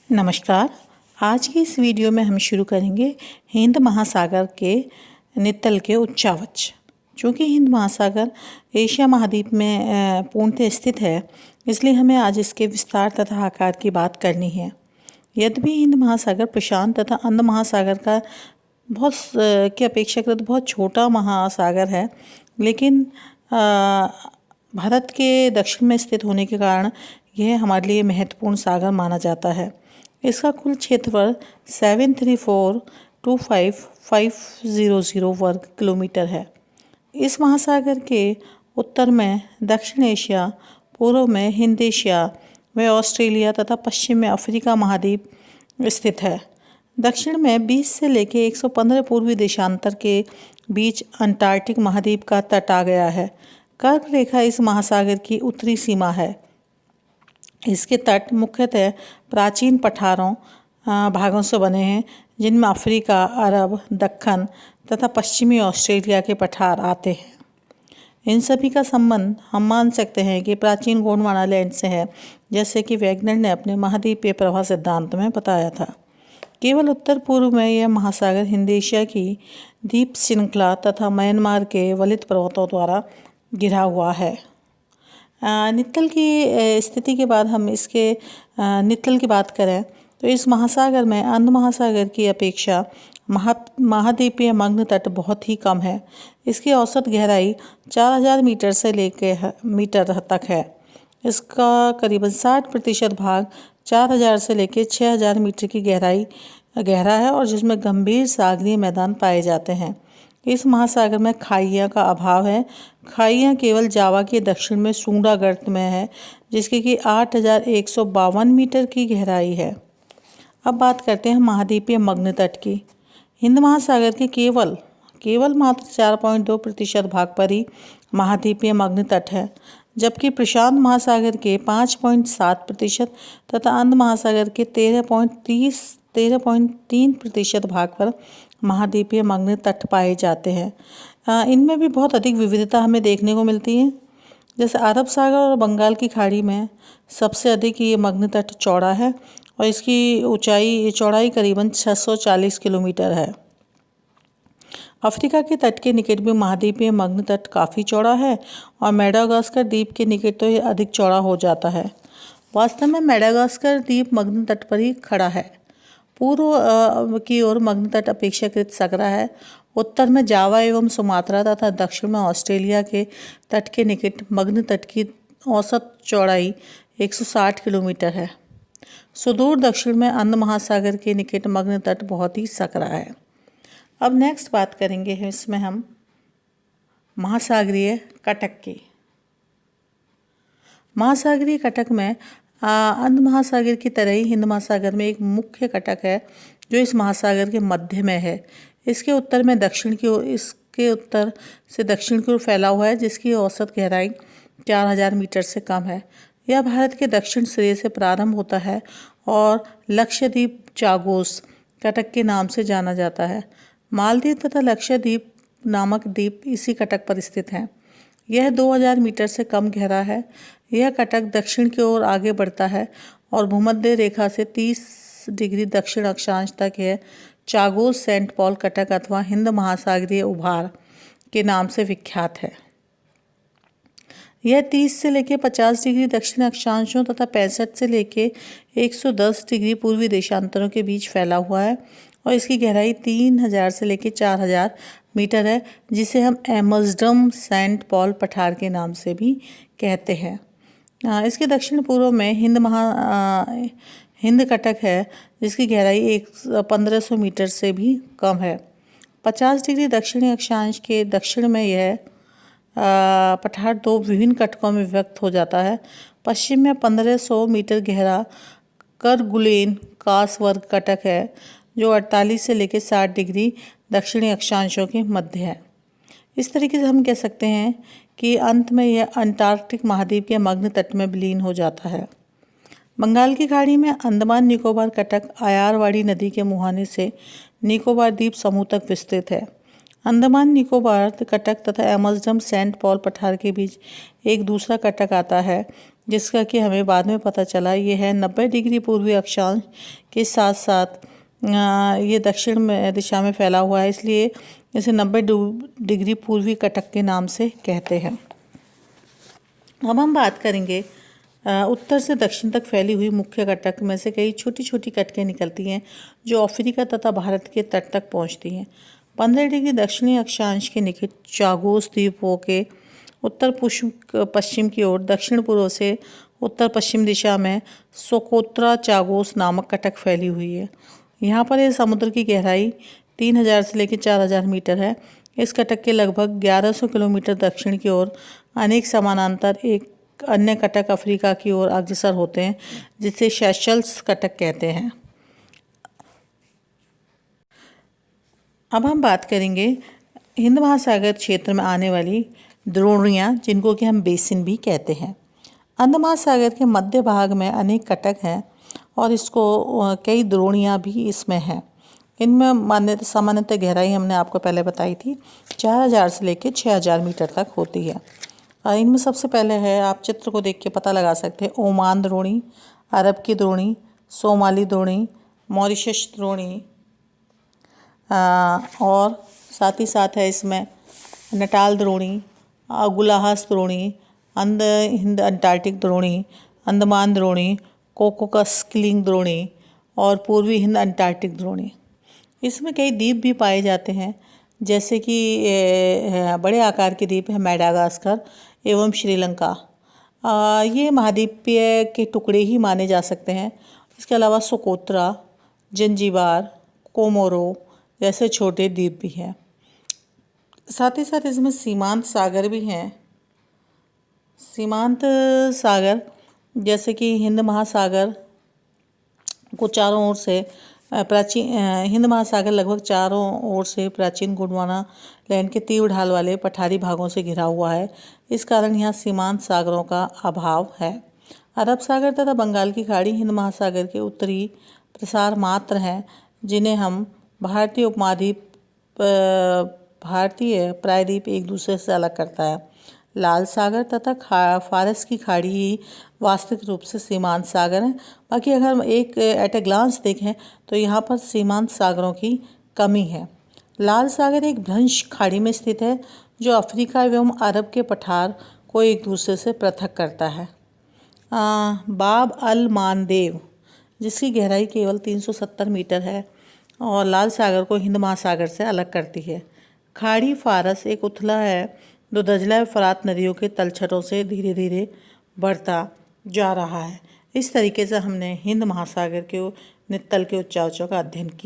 नमस्कार। आज की इस वीडियो में हम शुरू करेंगे हिंद महासागर के नित्तल के उच्चावच। चूँकि हिंद महासागर एशिया महाद्वीप में पूर्णतः स्थित है, इसलिए हमें आज इसके विस्तार तथा आकार की बात करनी है। यद्यपि हिंद महासागर प्रशांत तथा अंध महासागर का के अपेक्षाकृत बहुत छोटा महासागर है, लेकिन भारत के दक्षिण में स्थित होने के कारण यह हमारे लिए महत्वपूर्ण सागर माना जाता है। इसका कुल क्षेत्रफल 7342500 वर्ग किलोमीटर है। इस महासागर के उत्तर में दक्षिण एशिया, पूर्व में हिंद एशिया व ऑस्ट्रेलिया तथा पश्चिम में अफ्रीका महाद्वीप स्थित है। दक्षिण में 20 से लेकर 115 पूर्वी देशांतर के बीच अंटार्कटिक महाद्वीप का तट आ गया है। कर्क रेखा इस महासागर की उत्तरी सीमा है। इसके तट मुख्यतः प्राचीन पठारों भागों से बने हैं, जिनमें अफ्रीका, अरब, दक्कन तथा पश्चिमी ऑस्ट्रेलिया के पठार आते हैं। इन सभी का संबंध हम मान सकते हैं कि प्राचीन गोंडवाना लैंड से है, जैसे कि वैगनर ने अपने महाद्वीपीय प्रवाह सिद्धांत में बताया था। केवल उत्तर पूर्व में यह महासागर हिंद एशिया की द्वीप श्रृंखला तथा म्यांमार के वलित पर्वतों द्वारा घिरा हुआ है। नित्तल की स्थिति के बाद हम इसके नित्तल की बात करें तो इस महासागर में अंध महासागर की अपेक्षा महाद्वीपीय मग्न तट बहुत ही कम है। इसकी औसत गहराई 4000 मीटर से लेकर मीटर तक है। इसका करीबन 60% भाग 4000 से लेकर 6000 मीटर की गहरा है और जिसमें गंभीर सागरीय मैदान पाए जाते हैं। इस महासागर में खाइयाँ का अभाव है। खाइयाँ केवल जावा के दक्षिण में सूंडा गर्त में है, जिसकी कि 8152 मीटर की गहराई है। अब बात करते हैं महाद्वीपीय मग्न तट की। हिंद महासागर के केवल मात्र 4.2% भाग पर ही महाद्वीपीय मग्न तट है, जबकि प्रशांत महासागर के 5.7% तथा अंध महासागर के 13.3% भाग पर महाद्वीपीय मग्न तट पाए जाते हैं। इनमें भी बहुत अधिक विविधता हमें देखने को मिलती है। जैसे अरब सागर और बंगाल की खाड़ी में सबसे अधिक ये मग्न तट चौड़ा है और इसकी चौड़ाई करीबन 640 किलोमीटर है। अफ्रीका के तट के निकट भी महाद्वीपीय मग्न तट काफ़ी चौड़ा है और मेडागास्कर द्वीप के निकट तो ये अधिक चौड़ा हो जाता है। वास्तव में मेडागास्कर द्वीप मग्न तट पर ही खड़ा है। पूर्व की ओर मग्न तट अपेक्षाकृत सकरा है। उत्तर में जावा एवं सुमात्रा तथा दक्षिण में ऑस्ट्रेलिया के तट के निकट मग्न तट की औसत चौड़ाई 160 किलोमीटर है। सुदूर दक्षिण में अंध महासागर के निकट मग्न तट बहुत ही सकरा है। अब नेक्स्ट बात करेंगे इसमें हम महासागरीय कटक की। महासागरीय कटक में अंध महासागर की तरह ही हिंद महासागर में एक मुख्य कटक है, जो इस महासागर के मध्य में है। इसके उत्तर से दक्षिण की ओर फैला हुआ है, जिसकी औसत गहराई 4000 मीटर से कम है। यह भारत के दक्षिण सिरे से प्रारंभ होता है और लक्षद्वीप चागोस कटक के नाम से जाना जाता है। मालदीव तथा लक्षद्वीप नामक द्वीप इसी कटक पर स्थित हैं। यह 2000 मीटर से कम गहरा है। यह कटक दक्षिण की ओर आगे बढ़ता है और भूमध्य रेखा से 30 डिग्री दक्षिण अक्षांश तक है चागोस सेंट पॉल कटक अथवा हिंद महासागरीय उभार के नाम से विख्यात है। यह 30 से लेकर 50 डिग्री दक्षिण अक्षांशों तथा 65 से लेकर 110 डिग्री पूर्वी देशांतरों के बीच फैला हुआ है और इसकी गहराई 3000 से लेकर 4000 मीटर है, जिसे हम एमसडम सेंट पॉल पठार के नाम से भी कहते हैं। इसके दक्षिण पूर्व में हिंद कटक है, जिसकी गहराई 1500 मीटर से भी कम है। 50 डिग्री दक्षिणी अक्षांश के दक्षिण में यह पठार दो विभिन्न कटकों में विभक्त हो जाता है। पश्चिम में 1500 मीटर गहरा करगुलेन कास वर्ग कटक है, जो 48 से लेकर 60 डिग्री दक्षिणी अक्षांशों के मध्य है। इस तरीके से हम कह सकते हैं कि अंत में यह अंटार्कटिक महाद्वीप के मग्न तट में विलीन हो जाता है। बंगाल की खाड़ी में अंडमान निकोबार कटक आयारवाड़ी नदी के मुहाने से निकोबार द्वीप समूह तक विस्तृत है। अंडमान निकोबार कटक तथा एमसडम सेंट पॉल पठार के बीच एक दूसरा कटक आता है, जिसका कि हमें बाद में पता चला ये है 90 डिग्री पूर्वी अक्षांश के साथ साथ ये दक्षिण में दिशा में फैला हुआ है, इसलिए इसे 90 डिग्री पूर्वी कटक के नाम से कहते हैं। अब हम बात करेंगे उत्तर से दक्षिण तक फैली हुई मुख्य कटक में से कई छोटी छोटी कटकें निकलती हैं जो अफ्रीका तथा भारत के तट तक पहुंचती हैं। 15 डिग्री दक्षिणी अक्षांश के निकट चागोस द्वीपों के उत्तर पश्चिम की ओर दक्षिण पूर्व से उत्तर पश्चिम दिशा में सोकोत्रा चागोस नामक कटक फैली हुई है। यहाँ पर यह समुद्र की गहराई 3000 से लेकर 4000 मीटर है। इस कटक के लगभग 1100 किलोमीटर दक्षिण की ओर अनेक समानांतर एक अन्य कटक अफ्रीका की ओर अग्रसर होते हैं, जिसे सेशल्स कटक कहते हैं। अब हम बात करेंगे हिंद महासागर क्षेत्र में आने वाली द्रोणियाँ, जिनको कि हम बेसिन भी कहते हैं। अंध महासागर के मध्य भाग में अनेक कटक हैं और इसको कई द्रोणियाँ भी इसमें हैं। इनमें सामान्यतः गहराई हमने आपको पहले बताई थी 4000 से लेकर 6000 मीटर तक होती है। इनमें सबसे पहले है, आप चित्र को देख के पता लगा सकते हैं, ओमान द्रोणी, अरब की द्रोणी, सोमाली द्रोणी, मॉरिशस द्रोणी, और साथ ही साथ है इसमें नटाल द्रोणी, गुलाहास द्रोणी, हिंद अंटार्कटिक द्रोणी, अंडमान द्रोणी, कोकोकस-क्लिंग द्रोणी और पूर्वी हिंद अंटार्कटिक द्रोणी। इसमें कई द्वीप भी पाए जाते हैं, जैसे कि बड़े आकार के द्वीप है मेडागास्कर एवं श्रीलंका। ये महाद्वीपीय के टुकड़े ही माने जा सकते हैं। इसके अलावा सोकोत्रा, जंजीबार, कोमोरो जैसे छोटे द्वीप भी हैं। साथ ही साथ इसमें सीमांत सागर भी हैं। सीमांत सागर जैसे कि हिंद महासागर को चारों ओर से हिंद महासागर लगभग चारों ओर से प्राचीन गोंडवाना लैंड के तीव्र ढाल वाले पठारी भागों से घिरा हुआ है। इस कारण यहाँ सीमांत सागरों का अभाव है। अरब सागर तथा बंगाल की खाड़ी हिंद महासागर के उत्तरी प्रसार मात्र हैं, जिन्हें हम भारतीय उपमहाद्वीप भारतीय प्रायद्वीप एक दूसरे से अलग करता है। लाल सागर तथा फारस की खाड़ी ही वास्तविक रूप से सीमांत सागर हैं। बाकी अगर हम एक एट ए ग्लांस देखें तो यहाँ पर सीमांत सागरों की कमी है। लाल सागर एक भ्रंश खाड़ी में स्थित है जो अफ्रीका एवं अरब के पठार को एक दूसरे से पृथक करता है। बाब अल मानदेव, जिसकी गहराई केवल 370 मीटर है और लाल सागर को हिंद महासागर से अलग करती है। खाड़ी फारस एक उथला है जो दजला फरात नदियों के तलछटों से धीरे धीरे बढ़ता जा रहा है। इस तरीके से हमने हिंद महासागर के नितल के उच्चावचों का अध्ययन किया।